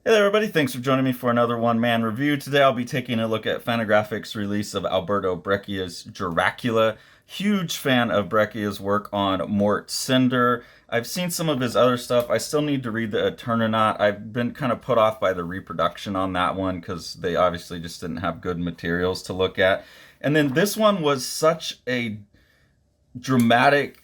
Hey there, everybody. Thanks for joining me for another one-man review. Today I'll be taking a look at Fantagraphics' release of Alberto Breccia's Dracula. Huge fan of Breccia's work on Mort Cinder. I've seen some of his other stuff. I still need to read the Eternonaut. I've been kind of put off by the reproduction on that one because they obviously just didn't have good materials to look at. And then this one was such a dramatic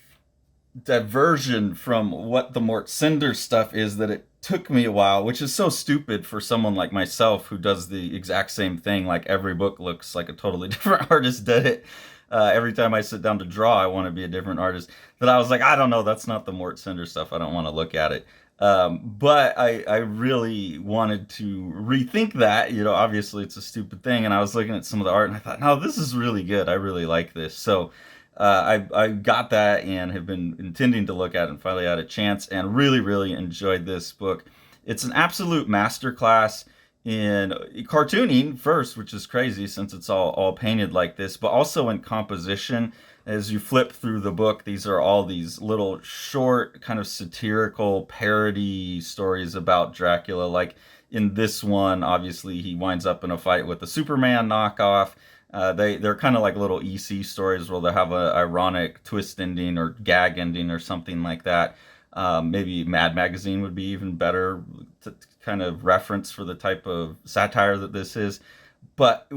diversion from what the Mort Cinder stuff is that it took me a while, which is so stupid for someone like myself who does the exact same thing. Like every book looks like a totally different artist did it. Every time I sit down to draw, I want to be a different artist. That I was like, I don't know, that's not the Mort Cinder stuff. I don't want to look at it. But I really wanted to rethink that. Obviously it's a stupid thing. And I was looking at some of the art and I thought, no, this is really good. I really like this. So I got that and have been intending to look at it and finally had a chance and really enjoyed this book. It's an absolute masterclass in cartooning first, which is crazy since it's all painted like this, but also in composition. As you flip through the book, these are all these little short kind of satirical parody stories about Dracula. Like in this one, obviously he winds up in a fight with the Superman knockoff. They're kind of like little EC stories where they have a ironic twist ending or gag ending or something like that. Maybe Mad Magazine would be even better to kind of reference for the type of satire that this is. But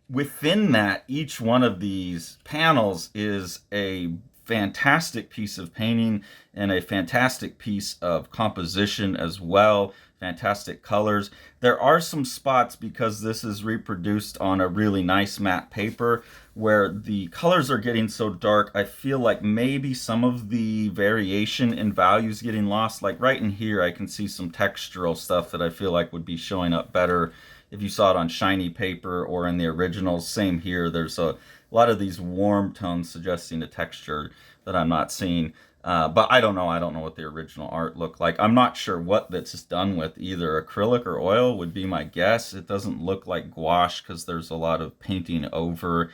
within that, each one of these panels is a fantastic piece of painting and a fantastic piece of composition as well. Fantastic colors. There are some spots, because this is reproduced on a really nice matte paper, where the colors are getting so dark, I feel like maybe some of the variation in values getting lost. Like right in here, I can see some textural stuff that I feel like would be showing up better if you saw it on shiny paper or in the originals. Same here. There's a lot of these warm tones suggesting a texture that I'm not seeing. But I don't know. I don't know what the original art looked like. I'm not sure what that's done with either. Acrylic or oil would be my guess. It doesn't look like gouache because there's a lot of painting over.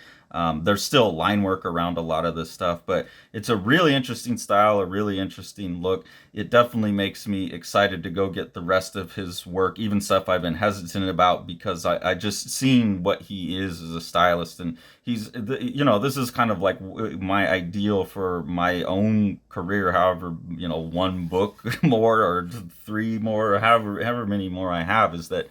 There's still line work around a lot of this stuff, but it's a really interesting style, a really interesting look. It definitely makes me excited to go get the rest of his work, even stuff I've been hesitant about because I just seen what he is as a stylist, and this is kind of like my ideal for my own career. However, one book more or three more, or however many more I have, is that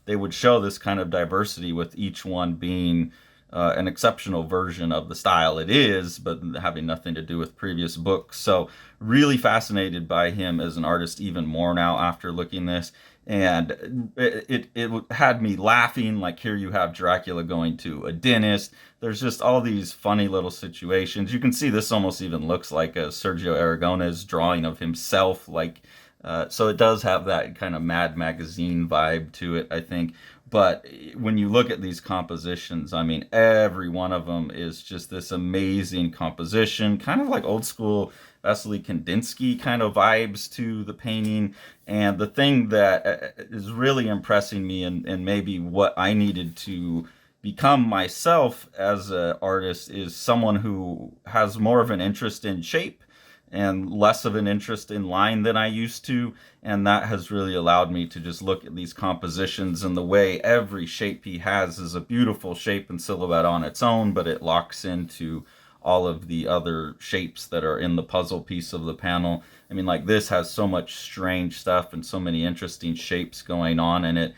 they would show this kind of diversity with each one being an exceptional version of the style it is, but having nothing to do with previous books. So really fascinated by him as an artist even more now after looking this. And it had me laughing. Like here you have Dracula going to a dentist. There's just all these funny little situations. You can see this almost even looks like a Sergio Aragonés drawing of himself. So it does have that kind of Mad Magazine vibe to it, I think. But when you look at these compositions, I mean, every one of them is just this amazing composition, kind of like old school Vasily Kandinsky kind of vibes to the painting. And the thing that is really impressing me, and maybe what I needed to become myself as an artist, is someone who has more of an interest in shape and less of an interest in line than I used to. And that has really allowed me to just look at these compositions, and the way every shape he has is a beautiful shape and silhouette on its own, but it locks into all of the other shapes that are in the puzzle piece of the panel. I mean, like this has so much strange stuff and so many interesting shapes going on in it,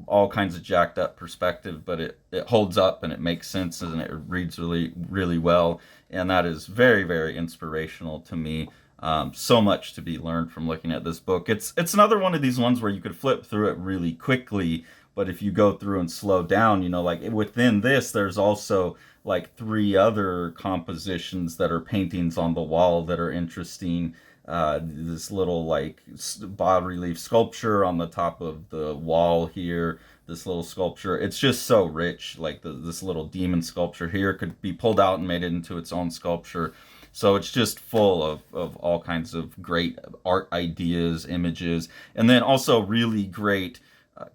all kinds of jacked up perspective, but it holds up and it makes sense and it reads really well. And that is very inspirational to me. So much to be learned from looking at this book. It's another one of these ones where you could flip through it really quickly, but if you go through and slow down, like within this, there's also like three other compositions that are paintings on the wall that are interesting. This little like bas relief sculpture on the top of the wall here, this little sculpture, it's just so rich. Like this little demon sculpture here could be pulled out and made it into its own sculpture. So it's just full of all kinds of great art ideas, images, and then also really great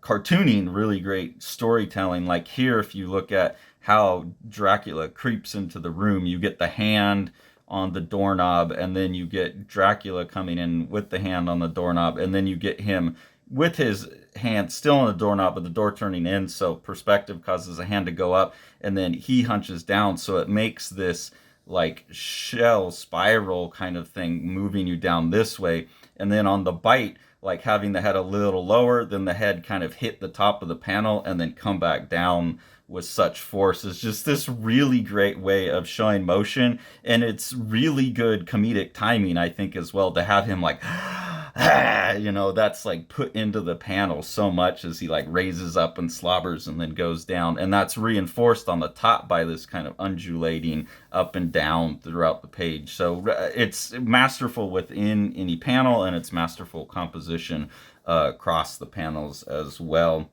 cartooning, really great storytelling. Like here, if you look at how Dracula creeps into the room, you get the hand on the doorknob, and then you get Dracula coming in with the hand on the doorknob, and then you get him with his hand still on the doorknob, but the door turning in, so perspective causes a hand to go up, and then he hunches down, so it makes this like shell spiral kind of thing moving you down this way. And then on the bite, like having the head a little lower, then the head kind of hit the top of the panel and then come back down with such force. Is just this really great way of showing motion, and it's really good comedic timing, I think, as well, to have him like that's like put into the panel so much as he like raises up and slobbers and then goes down, and that's reinforced on the top by this kind of undulating up and down throughout the page. So it's masterful within any panel, and it's masterful composition across the panels as well.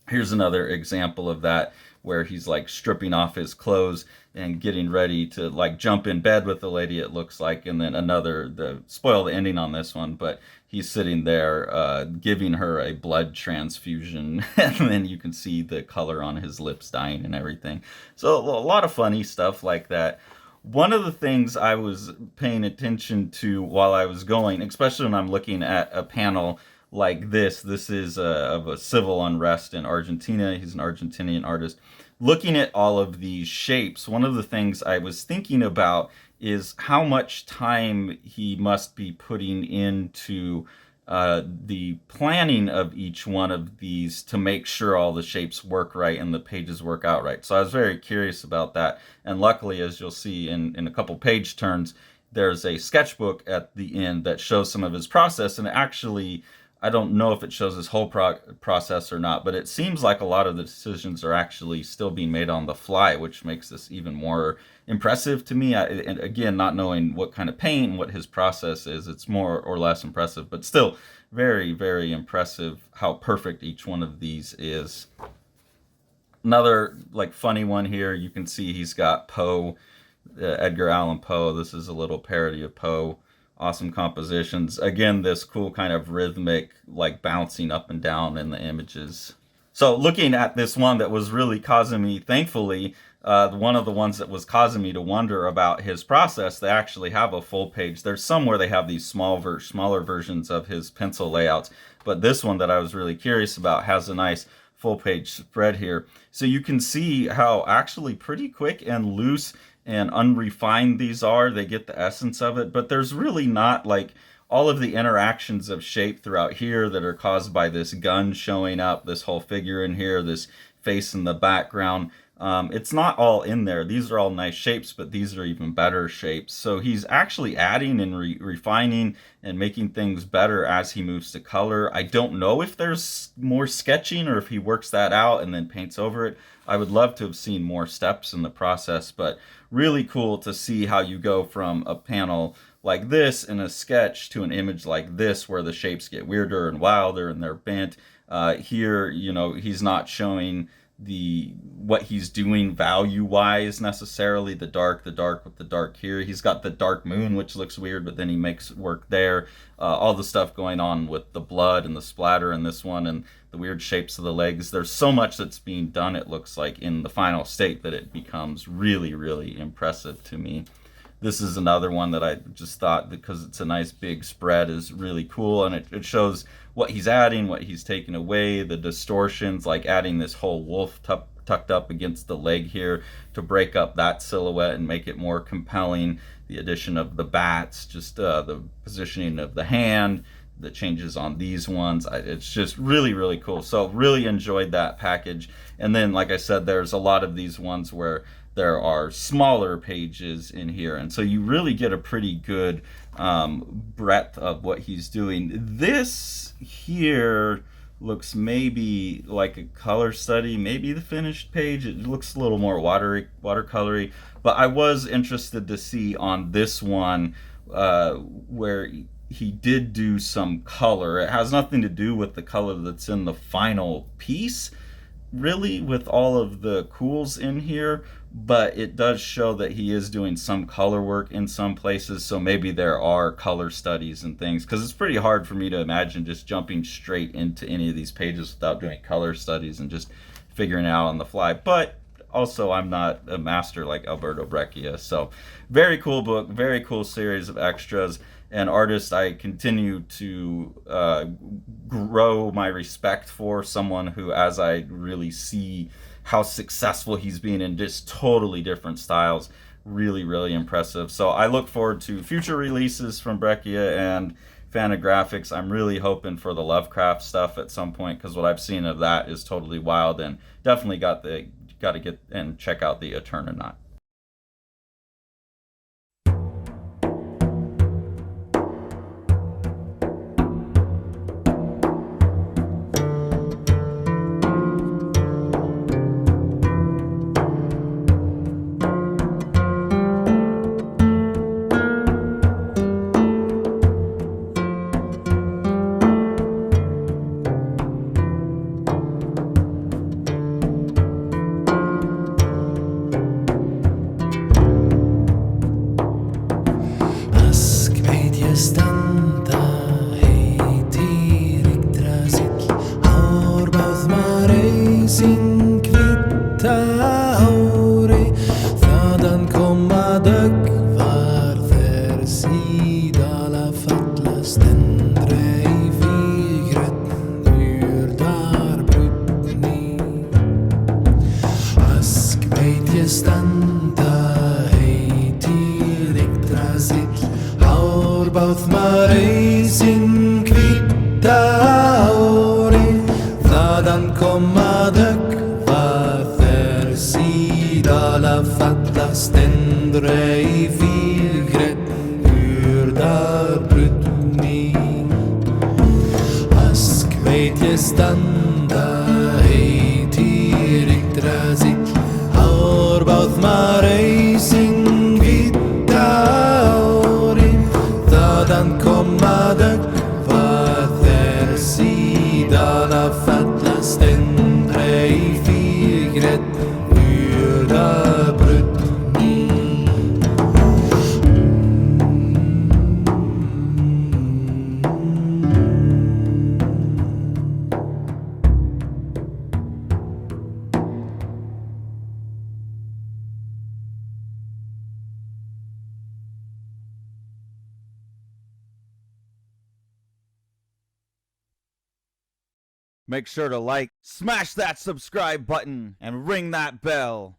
Here's another example of that, where he's like stripping off his clothes and getting ready to like jump in bed with the lady, it looks like. And then spoil the ending on this one, but he's sitting there giving her a blood transfusion, and then you can see the color on his lips dying and everything. So a lot of funny stuff like that. One of the things I was paying attention to while I was going, especially when I'm looking at a panel like this is of a civil unrest in Argentina. He's an Argentinian artist. Looking at all of these shapes, one of the things I was thinking about is how much time he must be putting into the planning of each one of these to make sure all the shapes work right and the pages work out right. So I was very curious about that. And luckily, as you'll see in a couple page turns, there's a sketchbook at the end that shows some of his process, and actually, I don't know if it shows his whole process or not, but it seems like a lot of the decisions are actually still being made on the fly, which makes this even more impressive to me. And again, not knowing what kind of paint and what his process is, it's more or less impressive, but still very, very impressive how perfect each one of these is. Another like funny one here, you can see he's got Poe, Edgar Allan Poe. This is a little parody of Poe. Awesome compositions. Again, this cool kind of rhythmic, like bouncing up and down in the images. So looking at this one that was really causing me, thankfully, one of the ones that was causing me to wonder about his process, they actually have a full page. There's some where they have these smaller versions of his pencil layouts, but this one that I was really curious about has a nice full page spread here. So you can see how actually pretty quick and loose and unrefined these are. They get the essence of it, but there's really not like all of the interactions of shape throughout here that are caused by this gun showing up, this whole figure in here, this face in the background. It's not all in there. These are all nice shapes, but these are even better shapes. So he's actually adding and refining and making things better as he moves to color. I don't know if there's more sketching or if he works that out and then paints over it. I would love to have seen more steps in the process, but really cool to see how you go from a panel like this in a sketch to an image like this where the shapes get weirder and wilder and they're bent. Here, he's not showing what he's doing value wise necessarily, the dark with the dark here. He's got the dark moon, which looks weird, but then he makes work there. All the stuff going on with the blood and the splatter in this one and the weird shapes of the legs. There's so much that's being done, it looks like, in the final state that it becomes really, really impressive to me. This is another one that I just thought, because it's a nice big spread, is really cool, and it shows what he's adding, what he's taking away, the distortions, like adding this whole wolf tucked up against the leg here to break up that silhouette and make it more compelling. The addition of the bats, just the positioning of the hand, the changes on these ones. It's just really, really cool. So really enjoyed that package. And then, like I said, there's a lot of these ones where there are smaller pages in here, and so you really get a pretty good breadth of what he's doing. This here looks maybe like a color study, maybe the finished page. It looks a little more watercolory, but I was interested to see on this one where he did do some color. It has nothing to do with the color that's in the final piece, really, with all of the cools in here, but it does show that he is doing some color work in some places. So maybe there are color studies and things, because it's pretty hard for me to imagine just jumping straight into any of these pages without doing color studies and just figuring it out on the fly. But also I'm not a master like Alberto Breccia. So very cool book, very cool series of extras. And artist I continue to grow my respect for, someone who, as I really see how successful he's been in just totally different styles, really, really impressive. So I look forward to future releases from Breccia and Fantagraphics. I'm really hoping for the Lovecraft stuff at some point, because what I've seen of that is totally wild, and definitely got to get and check out the Eternaut. Sin kvitta hári, þaðan koma döggvar þeir síðala falla stendre í fígrötn urdar brutni. Ask veit ég standa heitir Yggdrasill, hárbáð marei sin kvitta hári, þaðan koma döggvar þeir síðala falla stendre í fígrötn urdar brutni. Ask veit ég standa heitir Yggdrasill, hárbáð marei sin kvitta hári, þaðan koma döggvar þeir síðala falla stendre í fígrötn urdar brutni. Make sure to like, smash that subscribe button, and ring that bell.